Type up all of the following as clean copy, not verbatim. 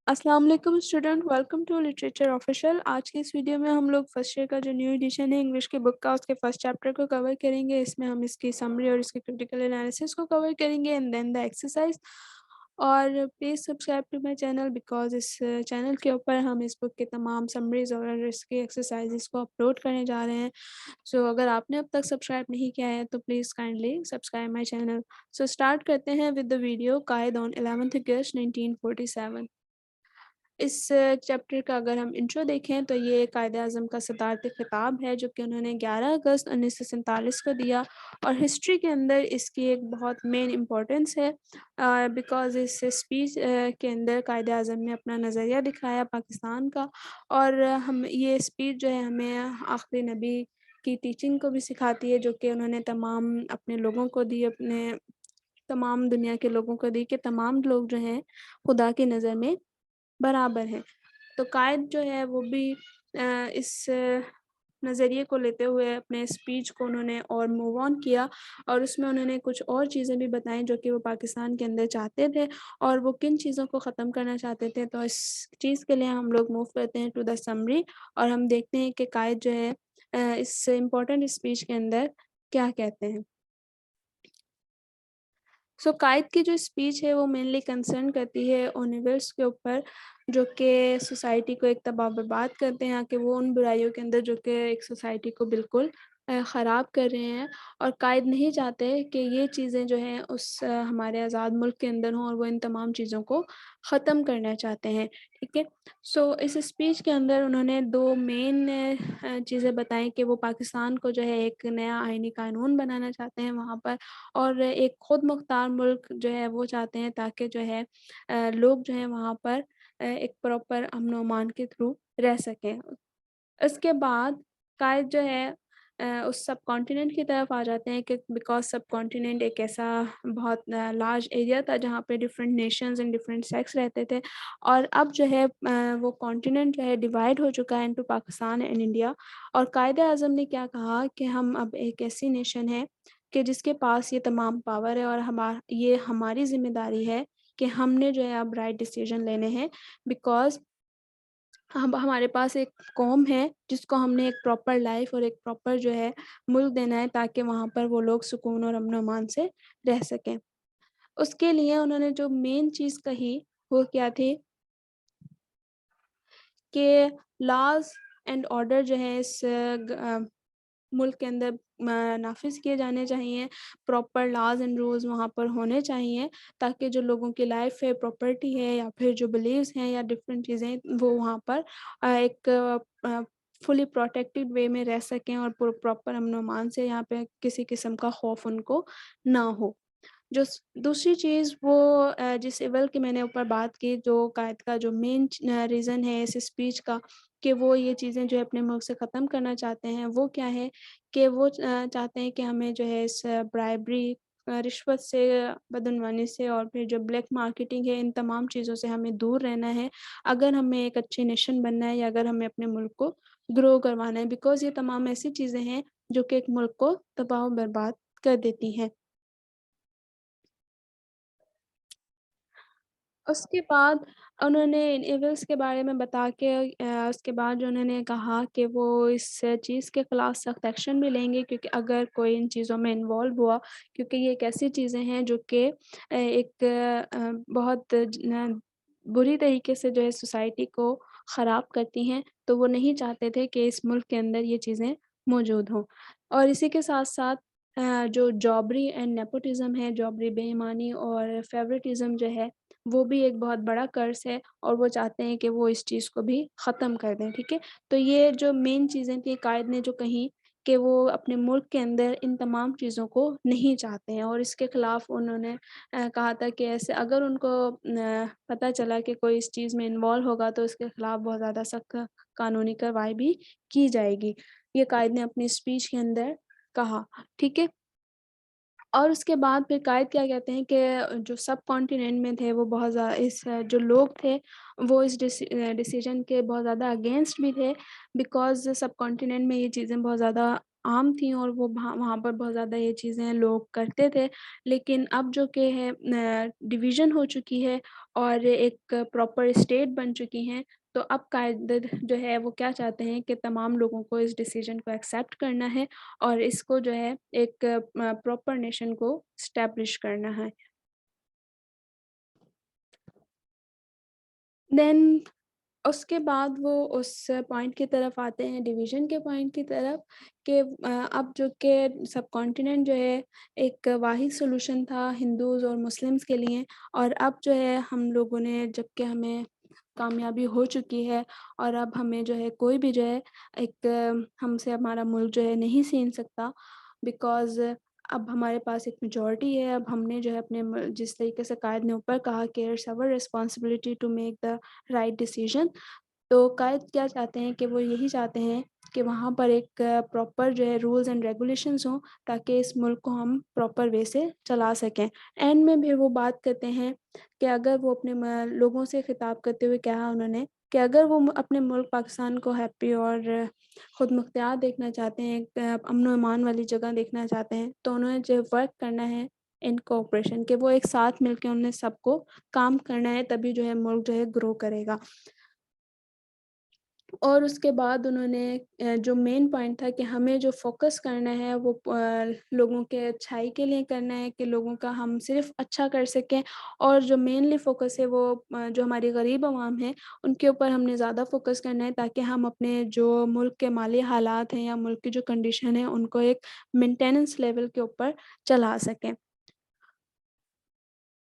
अस्सलाम वालेकुम student, welcome to literature official. आज की इस वीडियो में हम लोग फर्स्ट ईयर का जो न्यू एडिशन है इंग्लिश की बुक का, उसके फर्स्ट चैप्टर को कवर करेंगे। इसमें हम इसकी समरी और इसके क्रिटिकल एनालिसिस को कवर करेंगे एंड देन द एक्सरसाइज। और please subscribe to my channel because इस चैनल के ऊपर हम इस बुक के तमाम समरीज और इसके एक्सरसाइजेस को अपलोड करने जा रहे हैं। सो अगर आपने अब तक सब्सक्राइब नहीं किया है तो please kindly subscribe my channel. So start करते हैं with the video Quaid on 11th अगस्त 1947। इस चैप्टर का अगर हम इंट्रो देखें तो ये कायद-ए-आज़म का सदारती खिताब है जो कि उन्होंने 11 अगस्त 1947 को दिया। और हिस्ट्री के अंदर इसकी एक बहुत मेन इम्पोर्टेंस है बिकॉज़ इस स्पीच के अंदर कायद-ए-आज़म ने अपना नज़रिया दिखाया पाकिस्तान का। और हम ये स्पीच जो है हमें आखिरी नबी की टीचिंग को भी सिखाती है जो कि उन्होंने तमाम अपने लोगों को दी, अपने तमाम दुनिया के लोगों को दी कि तमाम लोग जो हैं खुदा की नज़र में बराबर हैं। तो कायद जो है वो भी इस नज़रिए को लेते हुए अपने स्पीच को उन्होंने और मूव ऑन किया। और उसमें उन्होंने कुछ और चीज़ें भी बताई जो कि वो पाकिस्तान के अंदर चाहते थे और वो किन चीज़ों को ख़त्म करना चाहते थे। तो इस चीज़ के लिए हम लोग मूव करते हैं टू द समरी और हम देखते हैं कि कायद जो है इस इम्पोर्टेंट स्पीच के अंदर क्या कहते हैं। सो कायद की जो स्पीच है वो मेनली कंसर्न करती है ओनिवर्स के ऊपर जो कि सोसाइटी को एक तबाह बर्बाद करते हैं कि वो उन बुराइयों के अंदर जो कि एक सोसाइटी को बिल्कुल ख़राब कर रहे हैं। और कायद नहीं चाहते कि ये चीज़ें जो हैं उस हमारे आज़ाद मुल्क के अंदर हों और वो इन तमाम चीज़ों को ख़त्म करना चाहते हैं। ठीक है। सो इस स्पीच के अंदर उन्होंने दो मेन चीज़ें बताई कि वो पाकिस्तान को जो है एक नया आईनी कानून बनाना चाहते हैं वहाँ पर। और एक खुद मुख्तार मुल्क जो है वो चाहते हैं ताकि जो है लोग जो हैं वहाँ पर एक प्रॉपर अमन ओ अमान के थ्रू रह सकें। उसके बाद कायद जो है उस सब कॉन्टिनेंट की तरफ आ जाते हैं कि बिकॉज़ सब कॉन्टिनेंट एक ऐसा बहुत लार्ज एरिया था जहाँ पे different Nations and different sects रहते थे। और अब जो है वो कॉन्टिनेंट जो है डिवाइड हो चुका है इनटू पाकिस्तान एंड इंडिया। और कायद-ए-आज़म ने क्या कहा कि हम अब एक ऐसी नेशन है कि जिसके पास ये तमाम पावर है और ये हमारी ज़िम्मेदारी है कि हमने जो है अब राइट डिसीजन लेने हैं बिकॉज़ हम हमारे पास एक कौम है जिसको हमने एक प्रॉपर लाइफ और एक प्रॉपर जो है मुल्क देना है ताकि वहाँ पर वो लोग सुकून और अमन-ओ-अमान से रह सकें। उसके लिए उन्होंने जो मेन चीज़ कही वो क्या थी कि लॉज़ एंड ऑर्डर जो है इस मुल्क के अंदर नाफ़िज़ किए जाने चाहिए। प्रॉपर लॉज़ एंड रूल्स वहाँ पर होने चाहिए ताकि जो लोगों की लाइफ़ है, प्रॉपर्टी है या फिर जो बिलीव्स हैं या डिफरेंट चीज़ें वो वहाँ पर एक फुली प्रोटेक्टेड वे में रह सकें और प्रॉपर अमन-ओ-अमान से यहाँ पे किसी किस्म का खौफ उनको ना हो। दूसरी चीज़ वो जिस इवल की मैंने ऊपर बात की जो कायद का जो मेन रीज़न है इस स्पीच का कि वो ये चीज़ें जो है अपने मुल्क से ख़त्म करना चाहते हैं, वो क्या है कि वो चाहते हैं कि हमें जो है इस ब्राइबरी रिश्वत से, बदعنवानी से और फिर जो ब्लैक मार्केटिंग है, इन तमाम चीज़ों से हमें दूर रहना है। अगर हमें एक अच्छी नेशन बनना है या अगर हमें अपने मुल्क को ग्रो करवाना है बिकॉज़ ये तमाम ऐसी चीज़ें हैं जो कि एक मुल्क को तबाह और बर्बाद कर देती हैं। उसके बाद उन्होंने इविल्स के बारे में बता के उसके बाद जो उन्होंने कहा कि वो इस चीज़ के खिलाफ सख्त एक्शन भी लेंगे क्योंकि अगर कोई इन चीज़ों में इन्वॉल्व हुआ क्योंकि ये एक ऐसी चीज़ें हैं जो कि एक बहुत बुरी तरीके से जो है सोसाइटी को ख़राब करती हैं, तो वो नहीं चाहते थे कि इस मुल्क के अंदर ये चीज़ें मौजूद हों। और इसी के साथ-साथ जो जॉबरी एंड नेपोटिज़्म है, जॉबरी बेईमानी और फ़ेवरेटिज़्म जो है वो भी एक बहुत बड़ा कर्स है और वो चाहते हैं कि वो इस चीज़ को भी ख़त्म कर दें, ठीक है? तो ये जो मेन चीज़ें थी कायद ने जो कहीं कि वो अपने मुल्क के अंदर इन तमाम चीज़ों को नहीं चाहते हैं और इसके ख़िलाफ़ उन्होंने कहा था कि ऐसे अगर उनको पता चला कि कोई इस चीज़ में इन्वॉल्व होगा तो इसके ख़िलाफ़ बहुत ज़्यादा सख्त कानूनी कार्रवाई भी की जाएगी। ये कायद ने अपनी स्पीच के अंदर कहा, ठीक है? और उसके बाद फिर कायद क्या कहते हैं कि जो सब कॉन्टिनेंट में थे वो बहुत जो लोग थे वो इस डिसीजन के बहुत ज़्यादा अगेंस्ट भी थे बिकॉज़ सब कॉन्टिनेंट में ये चीज़ें बहुत ज़्यादा आम थी और वो वहाँ वहाँ पर बहुत ज़्यादा ये चीज़ें लोग करते थे। लेकिन अब जो कि है डिवीज़न हो चुकी है اور ایک پراپر اسٹیٹ بن چکی ہیں، تو اب قائد جو ہے وہ کیا چاہتے ہیں کہ تمام لوگوں کو اس ڈیسیجن کو ایکسیپٹ کرنا ہے اور اس کو جو ہے ایک پراپر نیشن کو اسٹیبلش کرنا ہے۔ دین اس کے بعد وہ اس پوائنٹ کی طرف آتے ہیں، ڈویژن کے پوائنٹ کی طرف، کہ اب جو کہ سب کانٹیننٹ جو ہے ایک واحد سولوشن تھا ہندوز اور مسلمس کے لیے، اور اب جو ہے ہم لوگوں نے، جب کہ ہمیں کامیابی ہو چکی ہے اور اب ہمیں جو ہے کوئی بھی جو ہے ایک ہم سے ہمارا ملک جو ہے نہیں چھین سکتا، بیکاز اب ہمارے پاس ایک میجورٹی ہے۔ اب ہم نے جو ہے اپنے جس طریقے سے قائد نے اوپر کہا کہ it's our responsibility to make the right decision, تو قائد کیا چاہتے ہیں کہ وہ یہی چاہتے ہیں کہ وہاں پر ایک پراپر جو ہے رولز اینڈ ریگولیشنز ہوں تاکہ اس ملک کو ہم پراپر وے سے چلا سکیں۔ اینڈ میں بھی وہ بات کرتے ہیں کہ اگر وہ اپنے لوگوں سے خطاب کرتے ہوئے کہا انہوں نے کہ اگر وہ اپنے ملک پاکستان کو ہیپی اور خود مختار دیکھنا چاہتے ہیں، ایک امن و امان والی جگہ دیکھنا چاہتے ہیں، تو انہوں نے جو ورک کرنا ہے ان کوآپریشن، کہ وہ ایک ساتھ مل کے انہوں نے سب کو کام کرنا ہے، تبھی جو ہے ملک جو ہے گرو کرے گا۔ اور اس کے بعد انہوں نے جو مین پوائنٹ تھا کہ ہمیں جو فوکس کرنا ہے وہ لوگوں کے اچھائی کے لیے کرنا ہے، کہ لوگوں کا ہم صرف اچھا کر سکیں، اور جو مینلی فوکس ہے وہ جو ہماری غریب عوام ہیں ان کے اوپر ہم نے زیادہ فوکس کرنا ہے، تاکہ ہم اپنے جو ملک کے مالی حالات ہیں یا ملک کی جو کنڈیشن ہے ان کو ایک مینٹیننس لیول کے اوپر چلا سکیں۔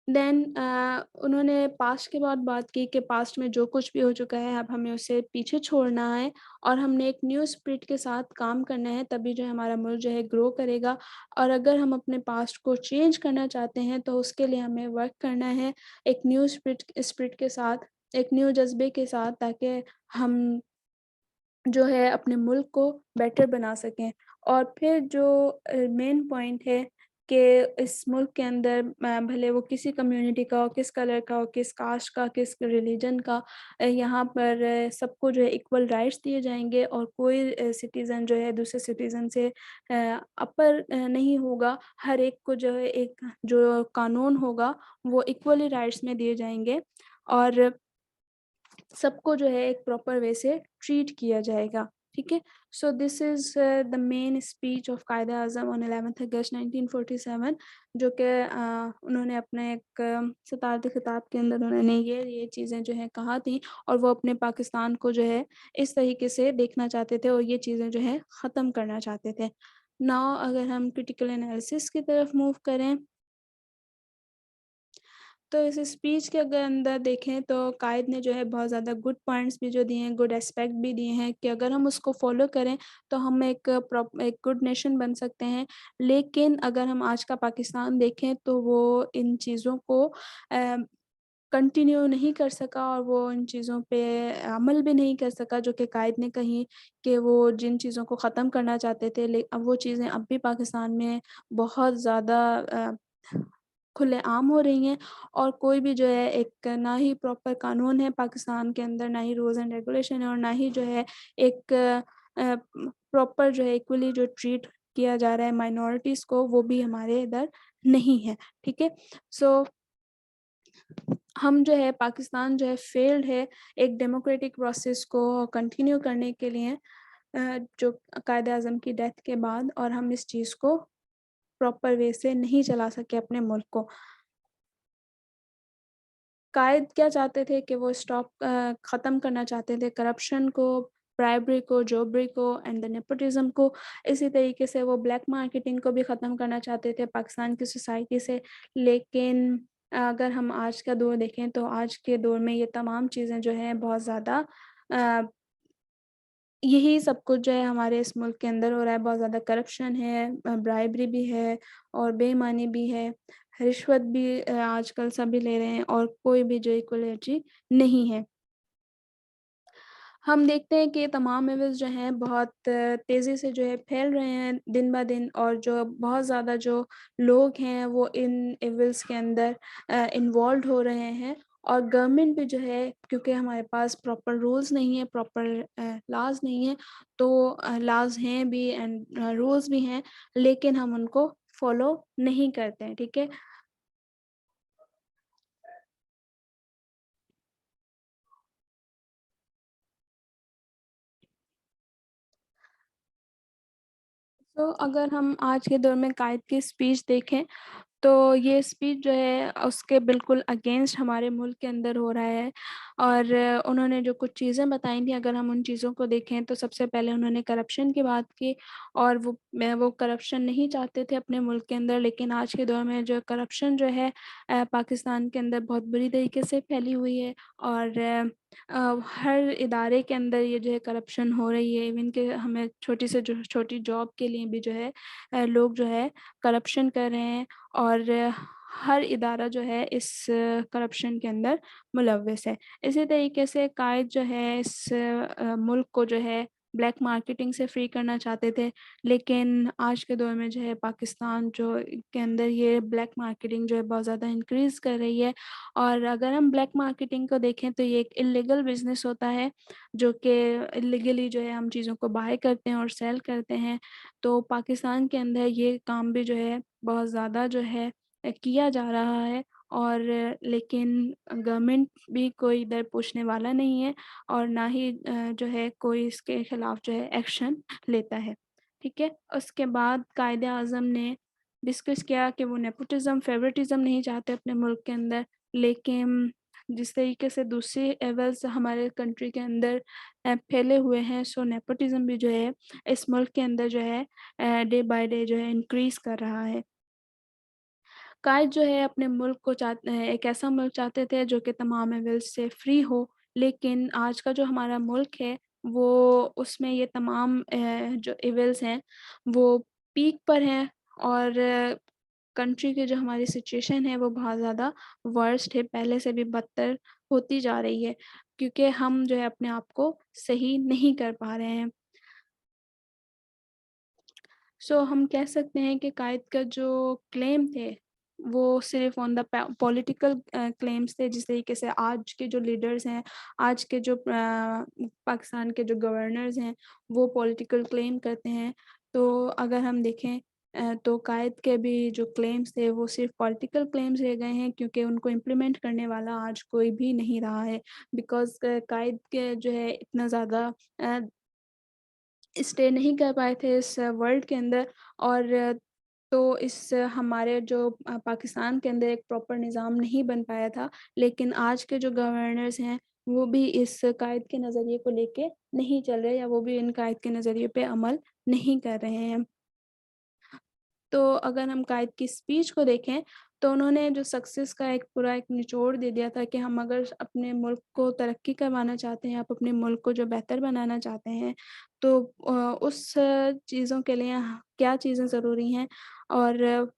دین انہوں نے پاسٹ کے بعد بات کی کہ پاسٹ میں جو کچھ بھی ہو چکا ہے اب ہمیں اسے پیچھے چھوڑنا ہے اور ہم نے ایک نیو اسپرٹ کے ساتھ کام کرنا ہے، تبھی جو ہے ہمارا ملک جو ہے گرو کرے گا۔ اور اگر ہم اپنے پاسٹ کو چینج کرنا چاہتے ہیں تو اس کے لیے ہمیں ورک کرنا ہے ایک نیو اسپرٹ کے ساتھ، ایک نیو جذبے کے ساتھ، تاکہ ہم جو ہے اپنے ملک کو بیٹر بنا سکیں۔ اور پھر جو مین پوائنٹ ہے کہ اس ملک کے اندر بھلے وہ کسی کمیونٹی کا ہو، کس کلر کا ہو، کس کاسٹ کا، کس ریلیجن کا، یہاں پر سب کو جو ہے ایکول رائٹس دیے جائیں گے اور کوئی سٹیزن جو ہے دوسرے سٹیزن سے اپر نہیں ہوگا۔ ہر ایک کو جو ہے ایک جو قانون ہوگا وہ ایکولی رائٹس میں دیے جائیں گے اور سب کو جو ہے ایک پراپر وے سے ٹریٹ کیا جائے گا، ٹھیک ہے۔ سو this is the main speech of Quaid Azam آن 11 اگست 1947، جو کہ انہوں نے اپنے ایک صدارتی خطاب کے اندر انہوں نے یہ چیزیں جو ہیں کہا تھیں، اور وہ اپنے پاکستان کو جو ہے اس طریقے سے دیکھنا چاہتے تھے اور یہ چیزیں جو ہے ختم کرنا چاہتے تھے۔ ناؤ اگر ہم کرٹیکل انالیسس کی طرف موو کریں تو اس اسپیچ کے اگر اندر دیکھیں تو قائد نے جو ہے بہت زیادہ گڈ پوائنٹس بھی جو دیے ہیں، گڈ اسپیکٹ بھی دیے ہیں کہ اگر ہم اس کو فالو کریں تو ہم ایک گڈ نیشن بن سکتے ہیں۔ لیکن اگر ہم آج کا پاکستان دیکھیں تو وہ ان چیزوں کو کنٹینیو نہیں کر سکا اور وہ ان چیزوں پہ عمل بھی نہیں کر سکا جو کہ قائد نے کہیں کہ وہ جن چیزوں کو ختم کرنا چاہتے تھے، اب وہ چیزیں اب بھی پاکستان میں بہت زیادہ کھلے عام ہو رہی ہیں، اور کوئی بھی جو ہے ایک نہ ہی پراپر قانون ہے پاکستان کے اندر، نہ ہی رولز اینڈ ریگولیشن ہے، اور نہ ہی جو ہے ایک پراپر جو ہے ایکولی جو ٹریٹ کیا جا رہا ہے مائنورٹیز کو، وہ بھی ہمارے ادھر نہیں ہے، ٹھیک ہے۔ سو ہم جو ہے پاکستان جو ہے فیلڈ ہے ایک ڈیموکریٹک پروسیس کو کنٹینیو کرنے کے لیے جو قائد اعظم کی ڈیتھ کے بعد، اور ہم اس چیز کو پراپر وے سے نہیں چلا سکے اپنے ملک کو۔ قائد کیا چاہتے تھے کہ وہ ختم کرنا چاہتے تھے کرپشن کو، برائبری کو، جوبری کو اینڈ دا نیپوٹزم کو۔ اسی طریقے سے وہ بلیک مارکیٹنگ کو بھی ختم کرنا چاہتے تھے پاکستان کی سوسائٹی سے۔ لیکن اگر ہم آج کا دور دیکھیں تو آج کے دور میں یہ تمام چیزیں جو ہیں بہت زیادہ یہی سب کچھ جو ہے ہمارے اس ملک کے اندر ہو رہا ہے۔ بہت زیادہ کرپشن ہے، برائبری بھی ہے اور بے ایمانی بھی ہے، رشوت بھی آج کل سبھی لے رہے ہیں، اور کوئی بھی جو ایکولیٹی نہیں ہے۔ ہم دیکھتے ہیں کہ تمام ایونٹس جو ہیں بہت تیزی سے جو ہے پھیل رہے ہیں دن بہ دن، اور جو بہت زیادہ جو لوگ ہیں وہ ان ایونٹس کے اندر انوالوڈ ہو رہے ہیں، اور گورنمنٹ بھی جو ہے کیونکہ ہمارے پاس پراپر رولز نہیں ہیں، پراپر لاز نہیں ہیں، تو لاز ہیں بھی اینڈ رولز بھی ہیں، لیکن ہم ان کو فالو نہیں کرتے ہیں، ٹھیک ہے۔ तो अगर हम आज के दौर में कायद की स्पीच देखें, तो ये स्पीच जो है उसके बिल्कुल अगेंस्ट हमारे मुल्क के अंदर हो रहा है। और उन्होंने जो कुछ चीज़ें बताई थी, अगर हम उन चीज़ों को देखें तो सबसे पहले उन्होंने करप्शन की बात की। और वो करप्शन नहीं चाहते थे अपने मुल्क के अंदर, लेकिन आज के दौर में जो करप्शन जो है पाकिस्तान के अंदर बहुत बुरी तरीके से फैली हुई है। और हर इदारे के अंदर ये जो है करप्शन हो रही है। इवन कि हमें छोटी से जो छोटी जॉब के लिए भी जो है लोग जो है करप्शन कर रहे हैं। और हर इदारा जो है इस करप्शन के अंदर मुलव्वस है। इसी तरीके से कायद जो है इस मुल्क को जो है ब्लैक मार्केटिंग से फ्री करना चाहते थे, लेकिन आज के दौर में जो है पाकिस्तान जो के अंदर ये ब्लैक मार्केटिंग जो है बहुत ज़्यादा इंक्रीज़ कर रही है। और अगर हम ब्लैक मार्केटिंग को देखें तो ये एक इल्लीगल बिज़नेस होता है, जो कि इल्लीगली जो है हम चीज़ों को बाय करते हैं और सेल करते हैं। तो पाकिस्तान के अंदर ये काम भी जो है बहुत ज़्यादा जो है किया जा रहा है। और लेकिन गवर्नमेंट भी कोई इधर पूछने वाला नहीं है, और ना ही जो है कोई इसके खिलाफ जो है एक्शन लेता है। ठीक है? उसके बाद कायदे-आज़म ने डिस्कस किया कि वो नेपोटिज़्म, फ़ेवरेटिज़्म नहीं चाहते अपने मुल्क के अंदर, लेकिन जिस तरीके से दूसरे एवल्स हमारे कंट्री के अंदर फैले हुए हैं, सो नेपोटिज़्म भी जो है इस मुल्क के अंदर जो है डे बाय डे जो है इंक्रीज़ कर रहा है। कायद जो है अपने मुल्क को चाहते हैं, एक ऐसा मुल्क चाहते थे जो कि तमाम एविल्स से फ्री हो, लेकिन आज का जो हमारा मुल्क है, वो उसमें ये तमाम जो एविल्स हैं, वो पीक पर हैं। और कंट्री की जो हमारी सिचुएशन है, वो बहुत ज़्यादा वर्स्ट है, पहले से भी बदतर होती जा रही है, क्योंकि हम जो है अपने आप को सही नहीं कर पा रहे हैं। सो हम कह सकते हैं कि कायद का जो क्लेम थे, वो सिर्फ़ ऑन द पॉलिटिकल क्लेम्स थे। जिस तरीके से आज के जो लीडर्स हैं, आज के जो पाकिस्तान के जो गवर्नर्स हैं, वो पॉलिटिकल क्लेम करते हैं। तो अगर हम देखें तो कायद के भी जो क्लेम्स थे, वो सिर्फ़ पॉलिटिकल क्लेम्स रह गए हैं, क्योंकि उनको इम्प्लीमेंट करने वाला आज कोई भी नहीं रहा है। बिकॉज़ कायद के जो है इतना ज़्यादा अ स्टे नहीं कर पाए थे इस वर्ल्ड के अंदर। और तो इस हमारे जो पाकिस्तान के अंदर एक प्रॉपर निज़ाम नहीं बन पाया था। लेकिन आज के जो गवर्नर्स हैं, वो भी इस कायद के नज़रिए को लेके नहीं चल रहे, या वो भी इन कायद के नज़रिए पे अमल नहीं कर रहे हैं। तो अगर हम कायद की स्पीच को देखें, तो उन्होंने जो सक्सेस का एक पूरा एक निचोड़ दे दिया था कि हम अगर अपने मुल्क को तरक्की करवाना चाहते हैं, आप अपने मुल्क को जो बेहतर बनाना चाहते हैं, तो उस चीज़ों के लिए क्या चीज़ें ज़रूरी हैं। और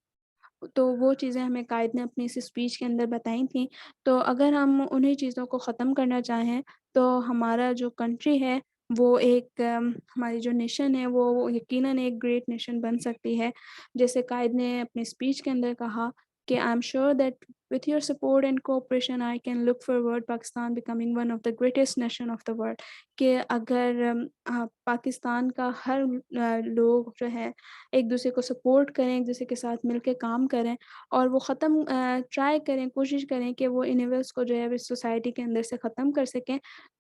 तो वो चीज़ें हमें कायद ने अपनी इस स्पीच के अंदर बताई थी। तो अगर हम उन्हीं चीज़ों को ख़त्म करना चाहें, तो हमारा जो कंट्री है, वो एक हमारी जो नेशन है, वो यकीनन एक ग्रेट नेशन बन सकती है। जैसे कायद ने अपनी स्पीच के अंदर कहा कि I am sure that with your support and cooperation I can look forward Pakistan becoming one of the greatest nation of the world. कि अगर पाकिस्तान का हर लोग जो है एक-दूसरे को सपोर्ट करें, एक-दूसरे के साथ मिलके काम करें, और वो ख़त्म ट्राई करें, कोशिश करें कि वो इन इविल्स को जो है इस सोसाइटी के अंदर से ख़त्म कर सकें,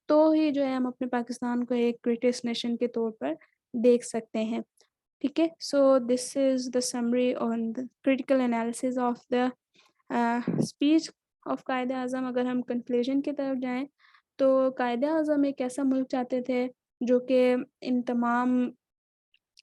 तो ही जो है हम अपने पाकिस्तान को एक ग्रेटेस्ट नेशन के तौर पर देख सकते हैं। ठीक है? So this is the summary on the critical analysis of the speech of Quaid e Azam. अगर हम कंक्लूजन की तरफ जाएँ, तो कायदे-आज़म एक ऐसा मुल्क चाहते थे जो कि इन तमाम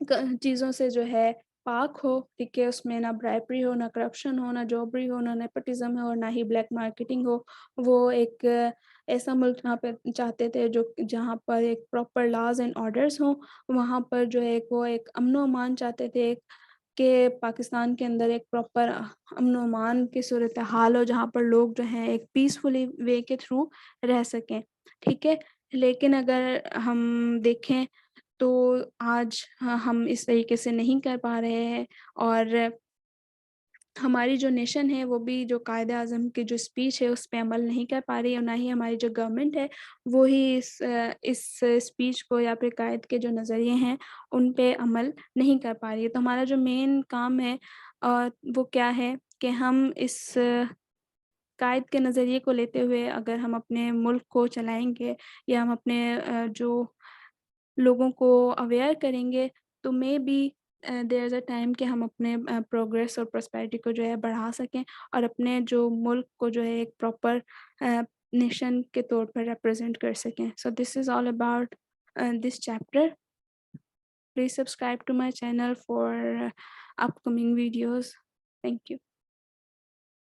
चीज़ों से जो है पाक हो। ठीक है? उसमें ना ब्राइबरी हो, ना करप्शन हो, ना जॉबरी हो, ना नेपोटिज़्म हो, और ना ही ब्लैक मार्केटिंग हो। वो एक ऐसा मुल्क जहाँ पे चाहते थे जो जहाँ पर एक प्रॉपर लॉज़ एंड ऑर्डर्स हों। वहाँ पर जो है वो एक अमन-ओ-अमान चाहते थे कि पाकिस्तान के अंदर एक प्रॉपर अमन-ओ-अमान की सूरत-ए-हाल हो, जहाँ पर लोग जो हैं एक पीसफुली वे के थ्रू रह सकें। ठीक है? लेकिन अगर हम देखें, तो आज हम इस तरीके से नहीं कर पा रहे हैं। और हमारी जो नेशन है, वो भी जो कायदे-आज़म की जो स्पीच है, उस पे अमल नहीं कर पा रही है, और ना ही हमारी जो गवर्नमेंट है, वो ही इस स्पीच को या फिर कायद के जो नज़रिए हैं, उन पे अमल नहीं कर पा रही है। तो हमारा जो मेन काम है वो क्या है कि हम इस कायद के नज़रिए को लेते हुए अगर हम अपने मुल्क को चलाएँगे, या हम अपने जो लोगों को अवेयर करेंगे, तो maybe there is a time کہ ہم اپنے پروگریس اور پراسپیرٹی کو جو ہے بڑھا سکیں اور اپنے جو ملک کو جو ہے ایک پراپر نیشن کے طور پر ریپرزینٹ کر سکیں. So this is all about this chapter. Please subscribe to my channel for upcoming videos. Thank you.